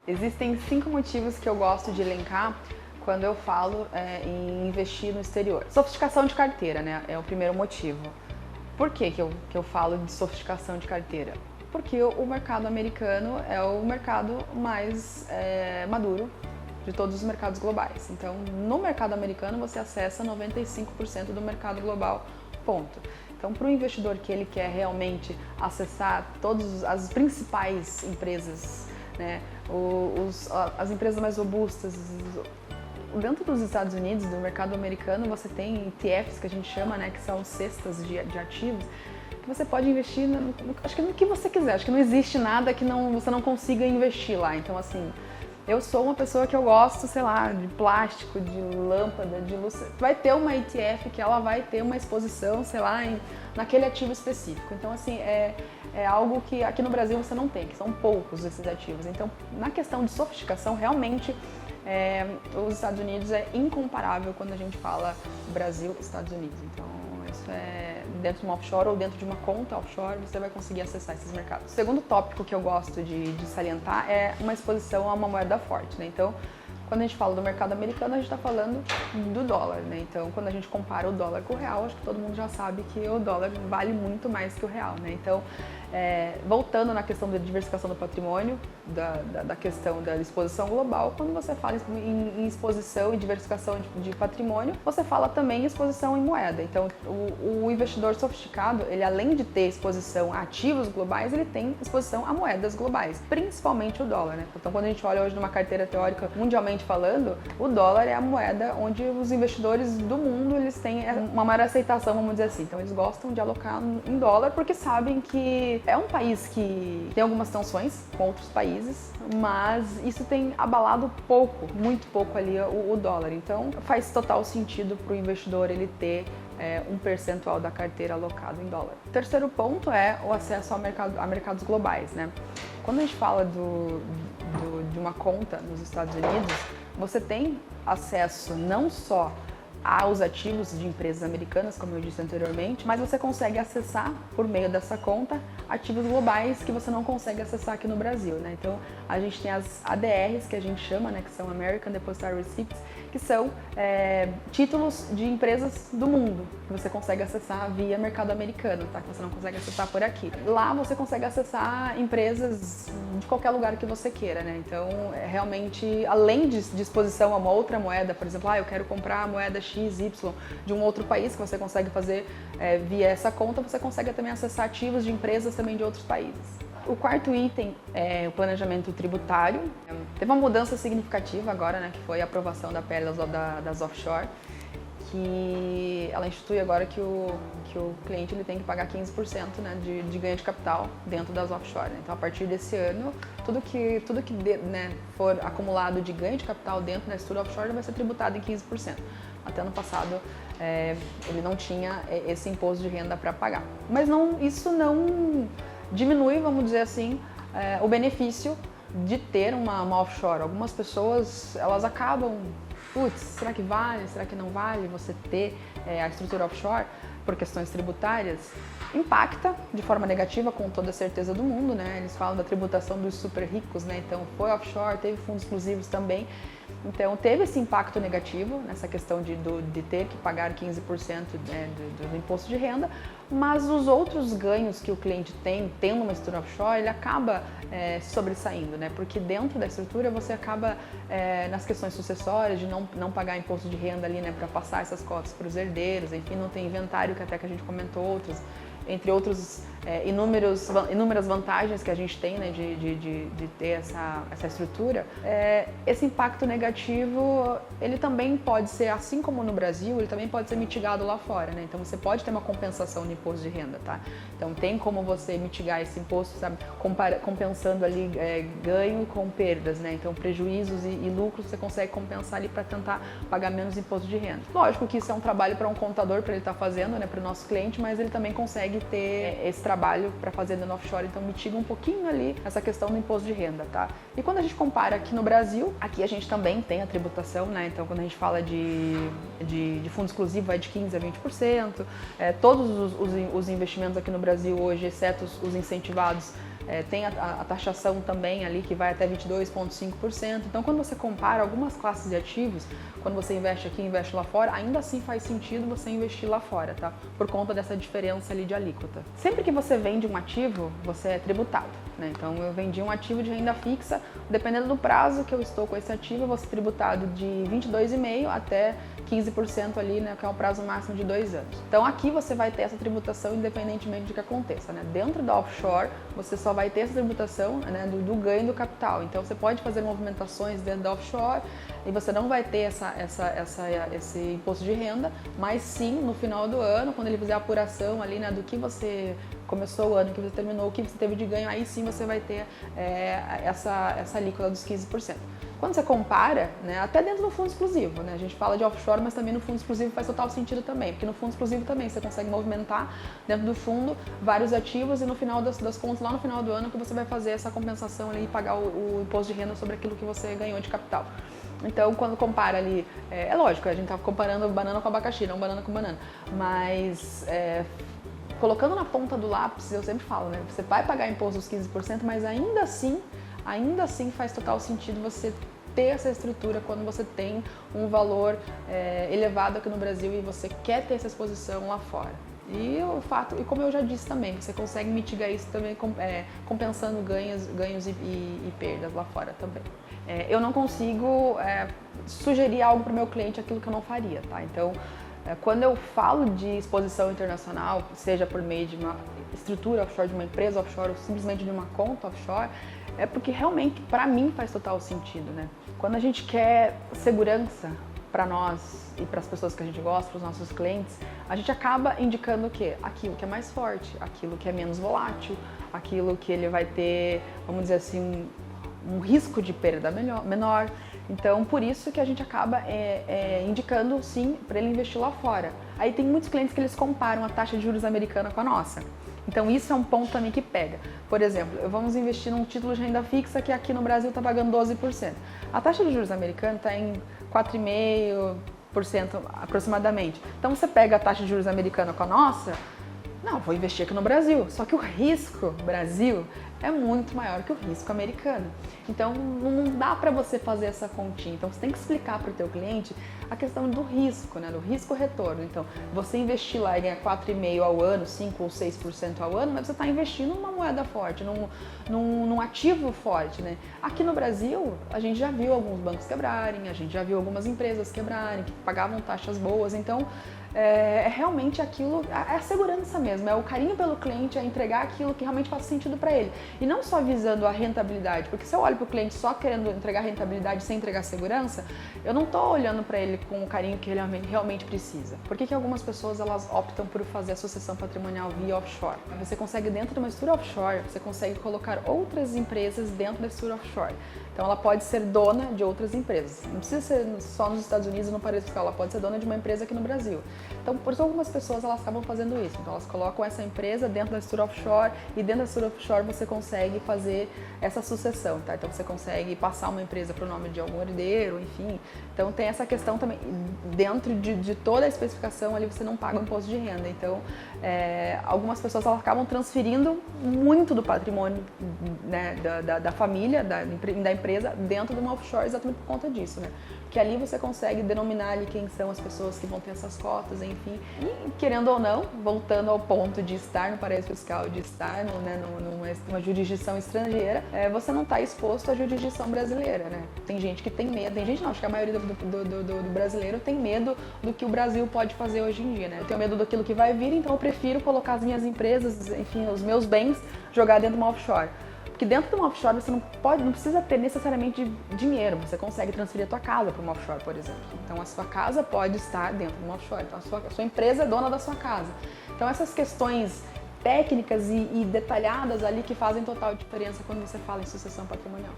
Existem 5 motivos que eu gosto de elencar quando eu falo em investir no exterior. Sofisticação de carteira, né? É o primeiro motivo. Por que eu falo de sofisticação de carteira? Porque o mercado americano é o mercado mais maduro de todos os mercados globais. Então, no mercado americano, você acessa 95% do mercado global, ponto. Então, para o investidor que ele quer realmente acessar todas as principais empresas, né, as empresas mais robustas, dentro dos Estados Unidos, do mercado americano, você tem ETFs que a gente chama, né, que são cestas de ativos, que você pode investir acho que no que você quiser. Acho que não existe nada que você não consiga investir lá. Então, assim, eu sou uma pessoa que eu gosto, sei lá, de plástico, de lâmpada, de luz. Vai ter uma ETF que ela vai ter uma exposição, sei lá, naquele ativo específico. Então, assim, é algo que aqui no Brasil você não tem, que são poucos esses ativos. Então, na questão de sofisticação, realmente, os Estados Unidos é incomparável quando a gente fala Brasil e Estados Unidos. Então, isso é dentro de uma offshore ou dentro de uma conta offshore, você vai conseguir acessar esses mercados. O segundo tópico que eu gosto de salientar é uma exposição a uma moeda forte, né? Então, quando a gente fala do mercado americano, a gente está falando do dólar, né? Então, quando a gente compara o dólar com o real, acho que todo mundo já sabe que o dólar vale muito mais que o real, né? Então, voltando na questão da diversificação do patrimônio, da questão da exposição global, quando você fala em exposição e diversificação de patrimônio, você fala também em exposição em moeda. Então, o investidor sofisticado, ele além de ter exposição a ativos globais, ele tem exposição a moedas globais, principalmente o dólar, né? Então, quando a gente olha hoje numa carteira teórica mundialmente falando, o dólar é a moeda onde os investidores do mundo, eles têm uma maior aceitação, vamos dizer assim. Então, eles gostam de alocar em dólar porque sabem que é um país que tem algumas tensões com outros países, mas isso tem abalado pouco, muito pouco ali o dólar. Então faz total sentido para o investidor ele ter um percentual da carteira alocado em dólar. O terceiro ponto é o acesso a mercados globais, né? Quando a gente fala de uma conta nos Estados Unidos, você tem acesso não só aos ativos de empresas americanas, como eu disse anteriormente, mas você consegue acessar, por meio dessa conta, ativos globais que você não consegue acessar aqui no Brasil, né? Então, a gente tem as ADRs, que a gente chama, né, que são American Depositary Receipts, que são títulos de empresas do mundo, que você consegue acessar via mercado americano, tá? Que você não consegue acessar por aqui. Lá você consegue acessar empresas de qualquer lugar que você queira, né? Então, realmente, além de exposição a uma outra moeda, por exemplo, eu quero comprar a moeda XY de um outro país, que você consegue fazer via essa conta, você consegue também acessar ativos de empresas também de outros países. O quarto item é o planejamento tributário. Teve uma mudança significativa agora, né, que foi a aprovação da PL das offshore, que ela institui agora que o cliente ele tem que pagar 15%, né, de ganho de capital dentro das offshore. Então, a partir desse ano, tudo que né, for acumulado de ganho de capital dentro da estrutura offshore vai ser tributado em 15%. Até ano passado, ele não tinha esse imposto de renda para pagar. Mas isso não diminui, vamos dizer assim, o benefício de ter uma offshore. Algumas pessoas, elas acabam, será que vale, será que não vale você ter a estrutura offshore por questões tributárias? Impacta de forma negativa, com toda a certeza do mundo, né? Eles falam da tributação dos super ricos, né? Então, foi offshore, teve fundos exclusivos também. Então, teve esse impacto negativo nessa questão de ter que pagar 15% do imposto de renda, mas os outros ganhos que o cliente tem, tendo uma estrutura offshore, ele acaba sobressaindo, né? Porque dentro da estrutura você acaba, nas questões sucessórias, de não pagar imposto de renda ali, né, para passar essas cotas para os herdeiros, enfim, não tem inventário, que até que a gente comentou outros, entre outros inúmeras vantagens que a gente tem, né, de ter essa estrutura. Esse impacto negativo, ele também pode ser, assim como no Brasil, ele também pode ser mitigado lá fora, né? Então, você pode ter uma compensação no imposto de renda, tá? Então, tem como você mitigar esse imposto, sabe, compensando ali ganho com perdas, né? Então, prejuízos e lucros você consegue compensar ali para tentar pagar menos imposto de renda. Lógico que isso é um trabalho para um contador, para ele estar fazendo, né, para o nosso cliente, mas ele também consegue ter esse trabalho para fazer no offshore, então mitiga um pouquinho ali essa questão do imposto de renda, tá? E quando a gente compara aqui no Brasil, aqui a gente também tem a tributação, né? Então, quando a gente fala de fundo exclusivo, vai de 15% a 20%. Todos os investimentos aqui no Brasil hoje, exceto os incentivados, tem a taxação também ali que vai até 22,5%. Então, quando você compara algumas classes de ativos, quando você investe aqui e investe lá fora, ainda assim faz sentido você investir lá fora, tá? Por conta dessa diferença ali de alíquota. Sempre que você vende um ativo, você é tributado, né? Então, eu vendi um ativo de renda fixa, dependendo do prazo que eu estou com esse ativo, eu vou ser tributado de 22,5% até 15% ali, né, que é o prazo máximo de 2 anos. Então aqui você vai ter essa tributação independentemente do que aconteça, né? Dentro da offshore, você só vai ter essa tributação, né, do ganho do capital. Então você pode fazer movimentações dentro da offshore e você não vai ter esse imposto de renda, mas sim no final do ano, quando ele fizer a apuração ali, né, do que você começou o ano, que você terminou, o que você teve de ganho, aí sim você vai ter essa alíquota dos 15%. Quando você compara, né, até dentro do fundo exclusivo, né, a gente fala de offshore, mas também no fundo exclusivo faz total sentido também, porque no fundo exclusivo também você consegue movimentar dentro do fundo vários ativos e no final das contas, lá no final do ano, que você vai fazer essa compensação ali e pagar o imposto de renda sobre aquilo que você ganhou de capital. Então, quando compara ali, é lógico, a gente está comparando banana com abacaxi, não banana com banana, mas colocando na ponta do lápis, eu sempre falo, né, você vai pagar imposto dos 15%, mas ainda assim faz total sentido você ter essa estrutura quando você tem um valor elevado aqui no Brasil e você quer ter essa exposição lá fora. E o fato, e como eu já disse também, você consegue mitigar isso também compensando ganhos e perdas lá fora também. Eu não consigo sugerir algo para o meu cliente aquilo que eu não faria, tá? Então, quando eu falo de exposição internacional, seja por meio de uma estrutura offshore, de uma empresa offshore ou simplesmente de uma conta offshore, é porque realmente para mim faz total sentido, né? Quando a gente quer segurança para nós e para as pessoas que a gente gosta, para os nossos clientes, a gente acaba indicando o quê? Aquilo que é mais forte, aquilo que é menos volátil, aquilo que ele vai ter, vamos dizer assim, um risco de perda menor. Então, por isso que a gente acaba indicando, sim, para ele investir lá fora. Aí tem muitos clientes que eles comparam a taxa de juros americana com a nossa. Então, isso é um ponto também que pega. Por exemplo, vamos investir num título de renda fixa que aqui no Brasil está pagando 12%. A taxa de juros americana está em 4,5% aproximadamente. Então, você pega a taxa de juros americana com a nossa, não, vou investir aqui no Brasil. Só que o risco Brasil é muito maior que o risco americano. Então, não dá para você fazer essa continha. Então, você tem que explicar para o teu cliente a questão do risco, né? Do risco-retorno. Então, você investir lá e ganhar 4,5% ao ano, 5% ou 6% ao ano, mas você está investindo numa moeda forte, num ativo forte, né? Aqui no Brasil, a gente já viu alguns bancos quebrarem, a gente já viu algumas empresas quebrarem, que pagavam taxas boas. Então, realmente aquilo, é a segurança mesmo, é o carinho pelo cliente, é entregar aquilo que realmente faz sentido para ele. E não só visando a rentabilidade, porque se eu olho para o cliente só querendo entregar rentabilidade sem entregar segurança, eu não estou olhando para ele com o carinho que ele realmente precisa. Por que algumas pessoas elas optam por fazer a sucessão patrimonial via offshore? Você consegue, dentro de uma estrutura offshore, você consegue colocar outras empresas dentro da estrutura offshore. Então ela pode ser dona de outras empresas. Não precisa ser só nos Estados Unidos no paraíso fiscal, ela pode ser dona de uma empresa aqui no Brasil. Então, por isso algumas pessoas elas acabam fazendo isso. Então elas colocam essa empresa dentro da estrutura offshore e dentro da estrutura offshore você consegue fazer essa sucessão, tá? Então você consegue passar uma empresa para o nome de algum herdeiro, enfim. Então tem essa questão também, dentro de toda a especificação ali você não paga o imposto de renda. Então algumas pessoas elas acabam transferindo muito do patrimônio, né, da família, da empresa dentro de uma offshore exatamente por conta disso, né? Porque ali você consegue denominar ali quem são as pessoas que vão ter essas cotas, enfim. E querendo ou não, voltando ao ponto de estar no paraíso fiscal, de estar numa jurisdição estrangeira, você não está exposto à jurisdição brasileira, né? Tem gente que tem medo, tem gente não, acho que a maioria do brasileiro tem medo do que o Brasil pode fazer hoje em dia, né? Eu tenho medo daquilo que vai vir, então eu prefiro colocar as minhas empresas, enfim, os meus bens, jogar dentro de uma offshore. Porque dentro de uma offshore você não precisa ter necessariamente dinheiro, você consegue transferir a tua casa para uma offshore, por exemplo. Então a sua casa pode estar dentro de uma offshore, então a sua empresa é dona da sua casa. Então essas questões técnicas e detalhadas ali que fazem total diferença quando você fala em sucessão patrimonial.